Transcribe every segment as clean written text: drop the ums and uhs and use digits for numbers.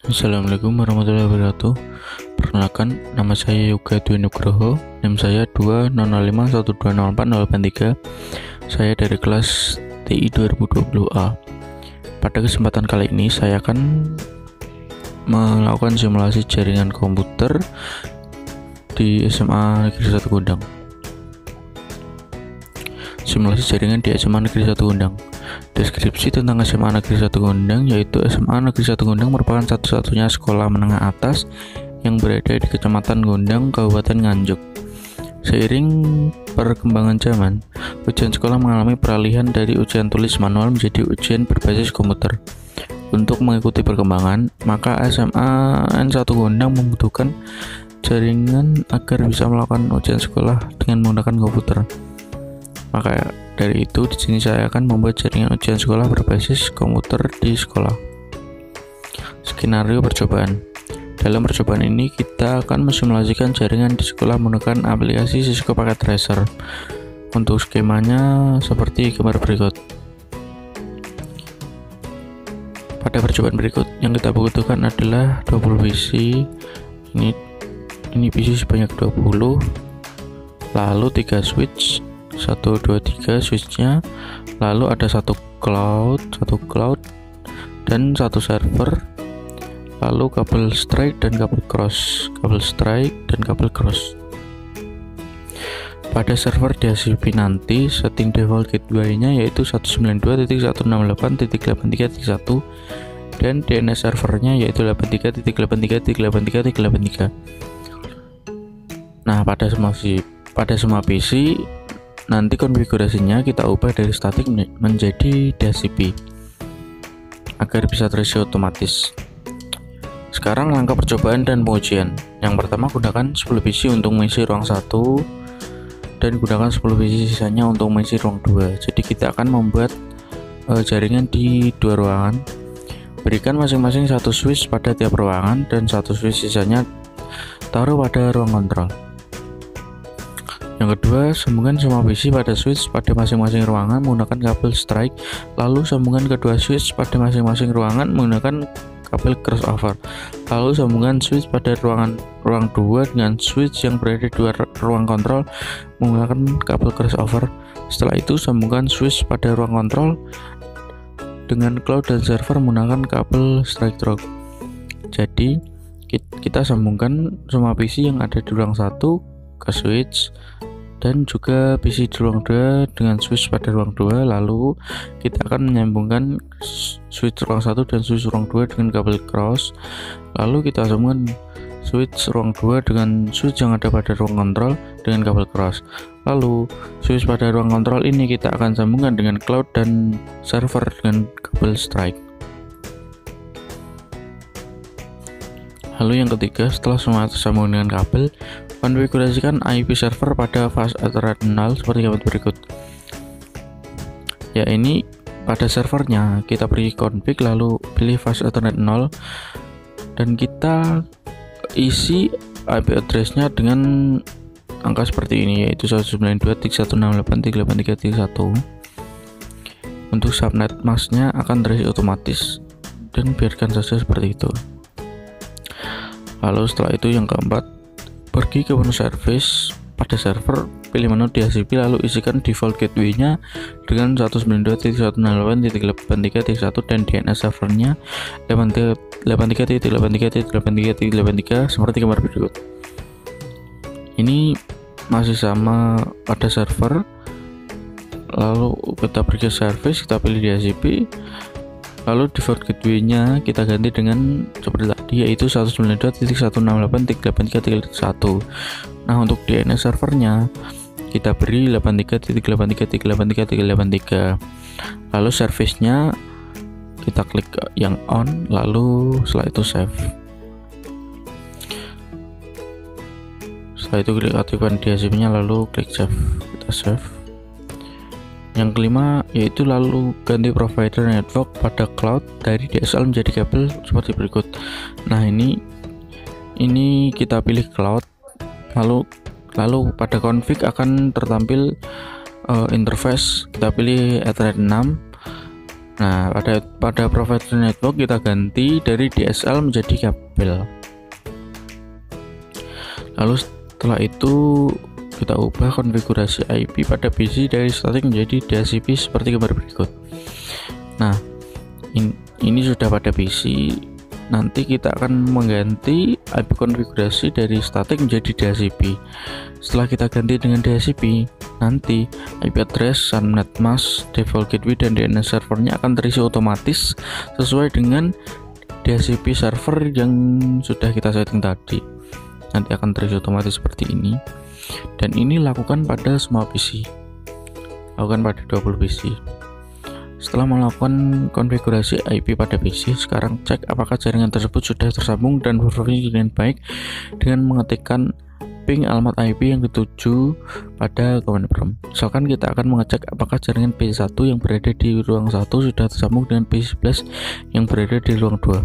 Assalamualaikum warahmatullahi wabarakatuh. Perkenalkan, nama saya Yoga Dwi Nugroho. NIM saya 20051204803. Saya dari kelas TI 2020A. Pada kesempatan kali ini saya akan melakukan simulasi jaringan komputer di SMA Negeri 1 Gondang. Simulasi jaringan di SMA Negeri 1 Gondang. Deskripsi tentang SMA Negeri 1 Gondang, yaitu SMA Negeri 1 Gondang merupakan satu-satunya sekolah menengah atas yang berada di Kecamatan Gondang, Kabupaten Nganjuk. Seiring perkembangan zaman, ujian sekolah mengalami peralihan dari ujian tulis manual menjadi ujian berbasis komputer. Untuk mengikuti perkembangan, maka SMA N1 Gondang membutuhkan jaringan agar bisa melakukan ujian sekolah dengan menggunakan komputer. Maka dari itu, di sini saya akan membuat jaringan ujian sekolah berbasis komputer di sekolah. Skenario percobaan. Dalam percobaan ini, kita akan mensimulasikan jaringan di sekolah menggunakan aplikasi Cisco Packet Tracer. Untuk skemanya seperti gambar berikut. Pada percobaan berikut, yang kita butuhkan adalah 20 PC. Ini PC sebanyak 20. Lalu 3 switch. 1, 2, 3 switchnya, lalu ada satu cloud dan satu server, lalu kabel straight dan kabel cross. Pada server DHCP nanti setting default gateway-nya yaitu 192.168.83.1 dan DNS servernya yaitu 83.83.83.83. Nah, pada semua PC nanti konfigurasinya kita ubah dari statik menjadi DHCP agar bisa terisi otomatis. Sekarang langkah percobaan dan pengujian. Yang pertama, gunakan 10 PC untuk mengisi ruang 1 dan gunakan 10 PC sisanya untuk mengisi ruang 2. Jadi kita akan membuat jaringan di 2 ruangan. Berikan masing-masing satu switch pada tiap ruangan dan satu switch sisanya taruh pada ruang kontrol. Yang kedua, sambungkan semua PC pada switch pada masing-masing ruangan menggunakan kabel strike, lalu sambungkan kedua switch pada masing-masing ruangan menggunakan kabel crossover. Lalu sambungkan switch pada ruang 2 dengan switch yang berada di ruang kontrol menggunakan kabel crossover. Setelah itu, sambungkan switch pada ruang kontrol dengan cloud dan server menggunakan kabel strike through. Jadi, kita sambungkan semua PC yang ada di ruang 1 ke switch dan juga PC di ruang 2 dengan switch pada ruang 2. Lalu kita akan menyambungkan switch ruang 1 dan switch ruang 2 dengan kabel cross. Lalu kita sambungkan switch ruang 2 dengan switch yang ada pada ruang kontrol dengan kabel cross. Lalu switch pada ruang kontrol ini kita akan sambungkan dengan cloud dan server dengan kabel strike. Lalu yang ketiga, setelah semua tersambung dengan kabel, konfigurasikan IP server pada fast Ethernet 0 seperti gambar berikut. Ya, ini pada servernya kita beri config lalu pilih fast Ethernet 0 dan kita isi IP address-nya dengan angka seperti ini, yaitu 192.168.83.1. Untuk subnet mask-nya akan terisi otomatis dan biarkan saja seperti itu. Lalu setelah itu yang keempat, pergi ke menu service. Pada server, pilih menu DHCP lalu isikan default gateway-nya dengan 192.168.83.1 dan DNS servernya 83.83.83.83 seperti gambar berikut. Ini masih sama pada server. Lalu kita pergi ke service, kita pilih DHCP. Lalu default gateway-nya kita ganti dengan seperti tadi, yaitu 192.168.83.1. Nah, untuk DNS servernya kita beri 83.83.83.83. Lalu service-nya kita klik yang on, lalu setelah itu save. Setelah itu klik aktifkan DHCP-nya lalu klik save. Kita save. Yang kelima, yaitu lalu ganti provider network pada cloud dari DSL menjadi kabel seperti berikut. Nah, ini kita pilih cloud, lalu pada config akan tertampil interface. Kita pilih Ethernet 6, Nah, pada provider network kita ganti dari DSL menjadi kabel. Lalu setelah itu kita ubah konfigurasi IP pada PC dari static menjadi DHCP seperti gambar berikut. Nah, ini sudah pada PC. Nanti kita akan mengganti IP konfigurasi dari static menjadi DHCP. Setelah kita ganti dengan DHCP, nanti IP address, subnet mask, default gateway, dan DNS servernya akan terisi otomatis sesuai dengan DHCP server yang sudah kita setting tadi. Nanti akan terisi otomatis seperti ini. Dan ini lakukan pada semua PC. Lakukan pada 20 PC. Setelah melakukan konfigurasi IP pada PC, sekarang cek apakah jaringan tersebut sudah tersambung dan berfungsi dengan baik dengan mengetikkan ping alamat IP yang dituju pada command prompt. Misalkan kita akan mengecek apakah jaringan PC1 yang berada di ruang 1 sudah tersambung dengan PC11 yang berada di ruang 2.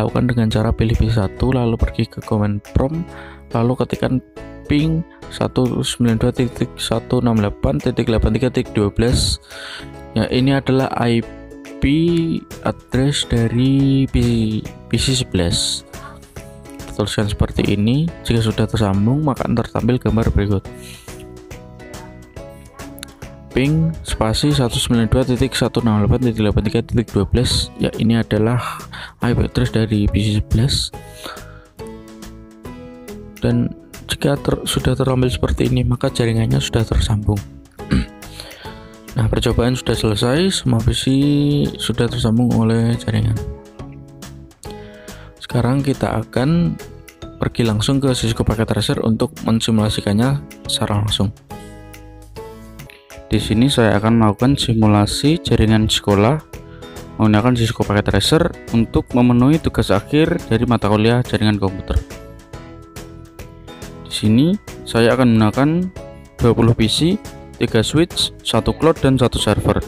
Lakukan dengan cara pilih PC1 lalu pergi ke command prompt lalu ketikkan ping 192.168.83.12. Ya, ini adalah IP address dari PC11. Tuliskan seperti ini. Jika sudah tersambung, maka tertampil gambar berikut. Ping spasi 192.168.83.12. Ya, ini adalah IP address dari PC11. Dan jika sudah terampil seperti ini, maka jaringannya sudah tersambung. Nah, percobaan sudah selesai, semua PC sudah tersambung oleh jaringan. Sekarang kita akan pergi langsung ke Cisco Packet Tracer untuk mensimulasikannya secara langsung. Di sini saya akan melakukan simulasi jaringan sekolah menggunakan Cisco Packet Tracer untuk memenuhi tugas akhir dari mata kuliah jaringan komputer. Di sini saya akan menggunakan 20 PC, 3 switch, 1 cloud, dan 1 server.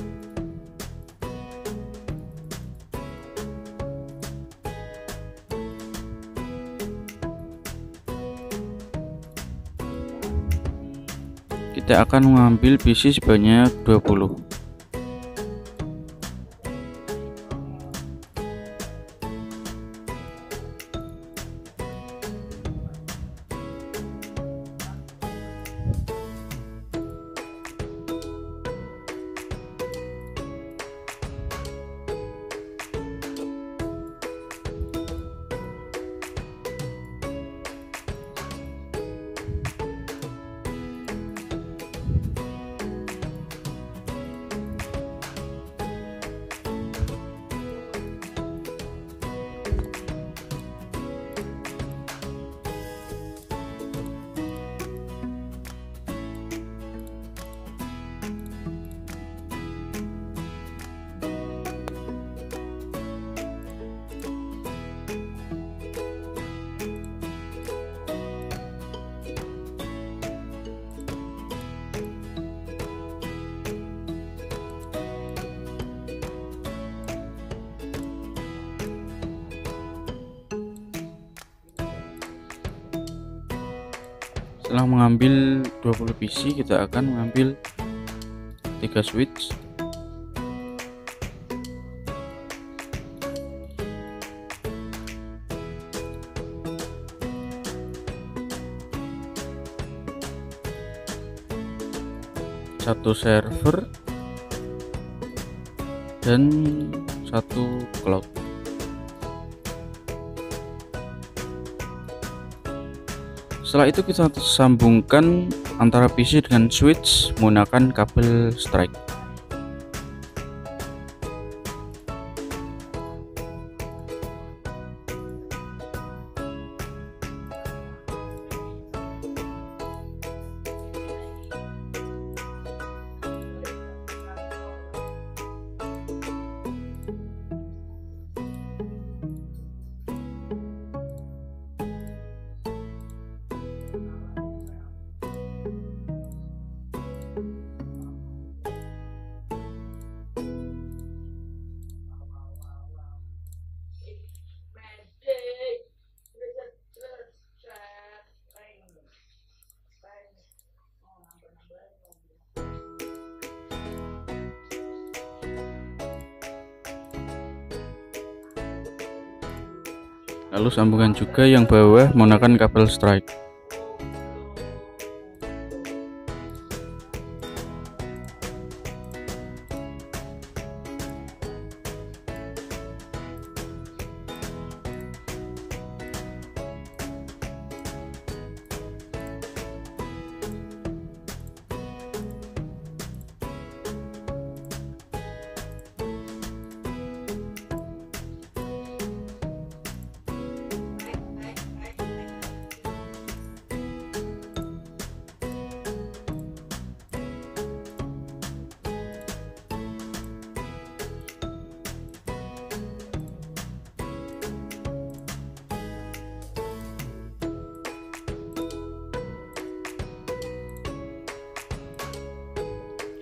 Kita akan mengambil PC sebanyak 20. Setelah mengambil 20 PC, kita akan mengambil 3 switch, satu server, dan 1 cloud. Setelah itu kita sambungkan antara PC dengan switch menggunakan kabel strike. Lalu sambungan juga yang bawah menggunakan kabel strike.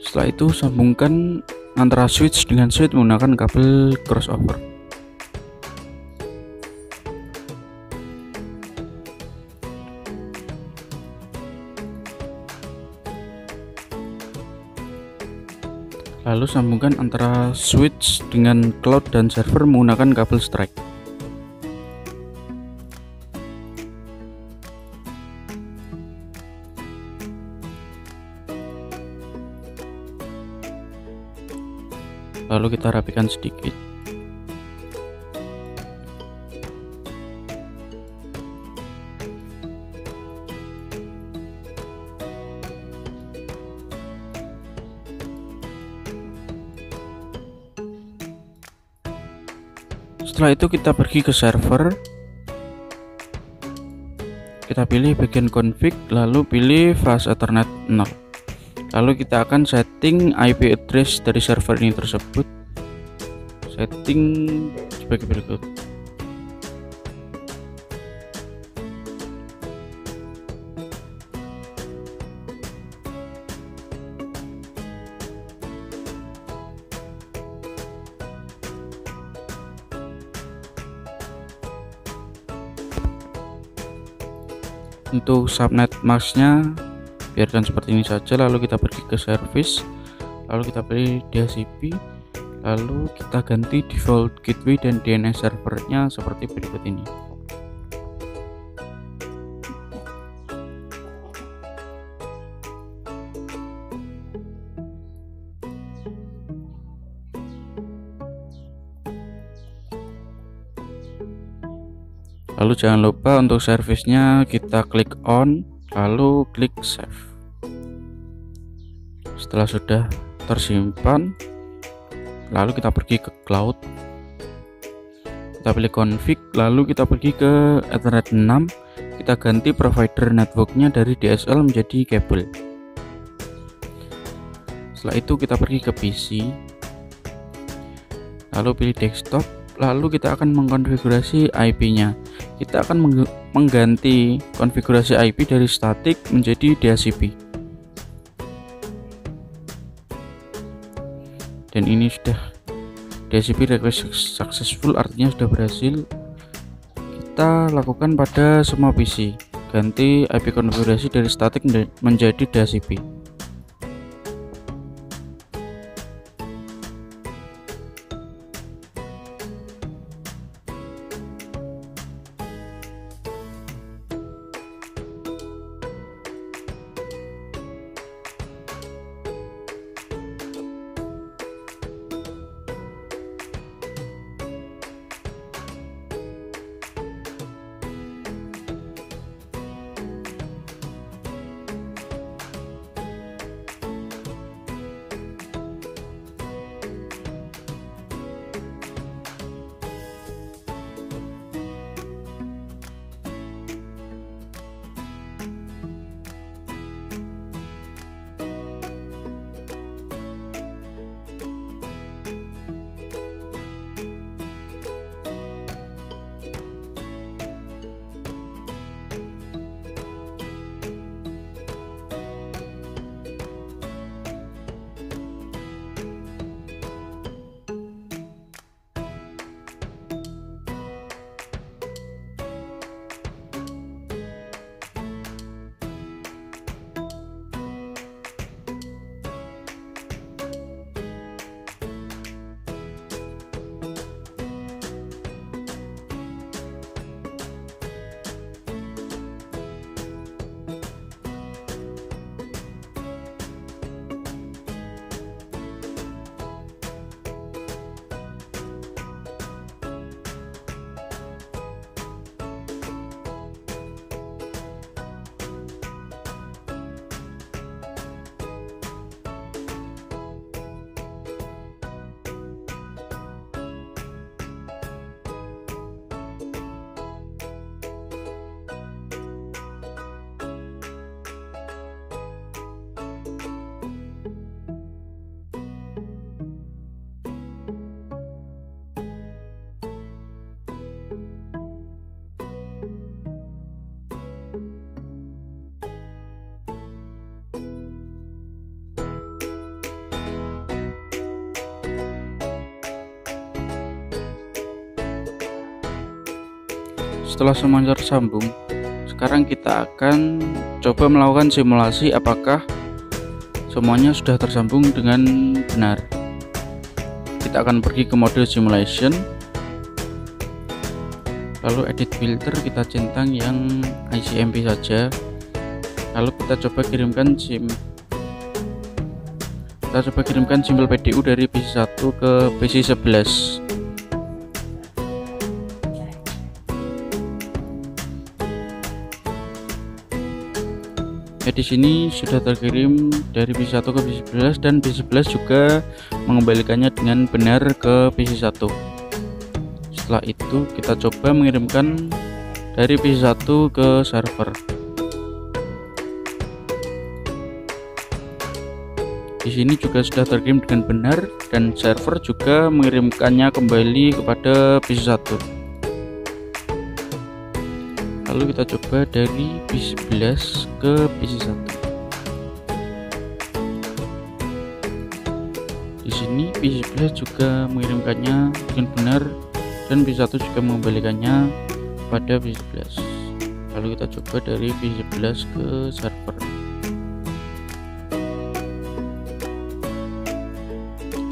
Setelah itu sambungkan antara switch dengan switch menggunakan kabel crossover. Lalu sambungkan antara switch dengan cloud dan server menggunakan kabel strike. Lalu kita rapikan sedikit. Setelah itu kita pergi ke server, kita pilih bagian config, lalu pilih flash ethernet 0. Lalu kita akan setting IP address dari server ini tersebut. Setting sebagai berikut. Untuk subnet masknya biarkan seperti ini saja, lalu kita pergi ke service, lalu kita pilih DHCP, lalu kita ganti default gateway dan DNS servernya seperti berikut ini. Lalu jangan lupa untuk servisnya kita klik on, lalu klik save. Setelah sudah tersimpan, lalu kita pergi ke cloud, kita pilih config, lalu kita pergi ke Ethernet 6, kita ganti provider networknya dari DSL menjadi kabel. Setelah itu kita pergi ke PC, lalu pilih desktop, lalu kita akan mengkonfigurasi IP-nya. Kita akan mengganti konfigurasi IP dari static menjadi DHCP. Dan ini sudah DHCP request successful, artinya sudah berhasil. Kita lakukan pada semua PC, ganti IP konfigurasi dari static menjadi DHCP. setelah semuanya tersambung, sekarang kita akan coba melakukan simulasi apakah semuanya sudah tersambung dengan benar. Kita akan pergi ke mode simulation, lalu edit filter, kita centang yang ICMP saja, lalu kita coba kirimkan simbol PDU dari PC1 ke PC11. Di sini sudah terkirim dari PC1 ke PC11 dan PC11 juga mengembalikannya dengan benar ke PC1. Setelah itu kita coba mengirimkan dari PC1 ke server. Di sini juga sudah terkirim dengan benar dan server juga mengirimkannya kembali kepada PC1. Lalu kita coba dari PC11 ke PC1. Di sini PC11 juga mengirimkannya dengan benar dan PC1 juga mengembalikannya pada PC11. Lalu kita coba dari PC11 ke server.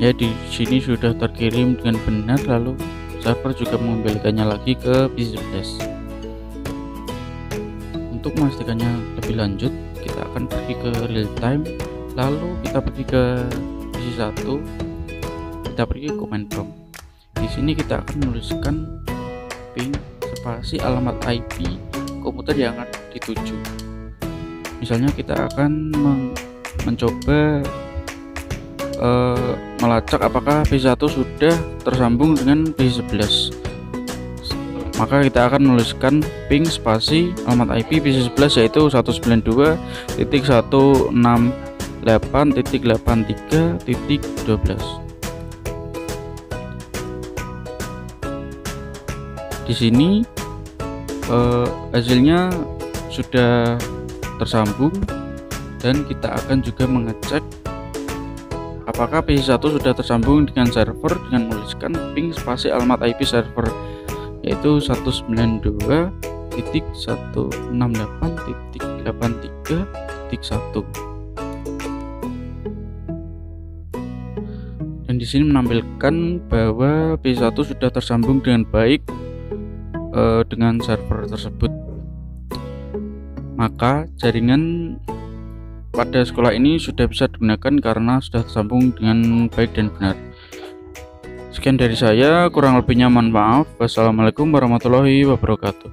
Ya, di sini sudah terkirim dengan benar, lalu server juga mengembalikannya lagi ke PC11. Untuk memastikannya lebih lanjut, kita akan pergi ke real time, lalu kita pergi ke PC1, kita pergi ke command prompt. Di sini kita akan menuliskan ping spasi alamat IP komputer yang akan dituju. Misalnya kita akan mencoba melacak apakah PC1 sudah tersambung dengan PC11. Maka kita akan menuliskan ping spasi alamat IP PC11 yaitu 192.168.83.12. Di sini hasilnya sudah tersambung dan kita akan juga mengecek apakah PC1 sudah tersambung dengan server dengan menuliskan ping spasi alamat IP server yaitu 192.168.83.1. Dan di sini menampilkan bahwa PC1 sudah tersambung dengan baik dengan server tersebut. Maka jaringan pada sekolah ini sudah bisa digunakan karena sudah tersambung dengan baik dan benar. Sekian dari saya, kurang lebihnya mohon maaf. Wassalamualaikum warahmatullahi wabarakatuh.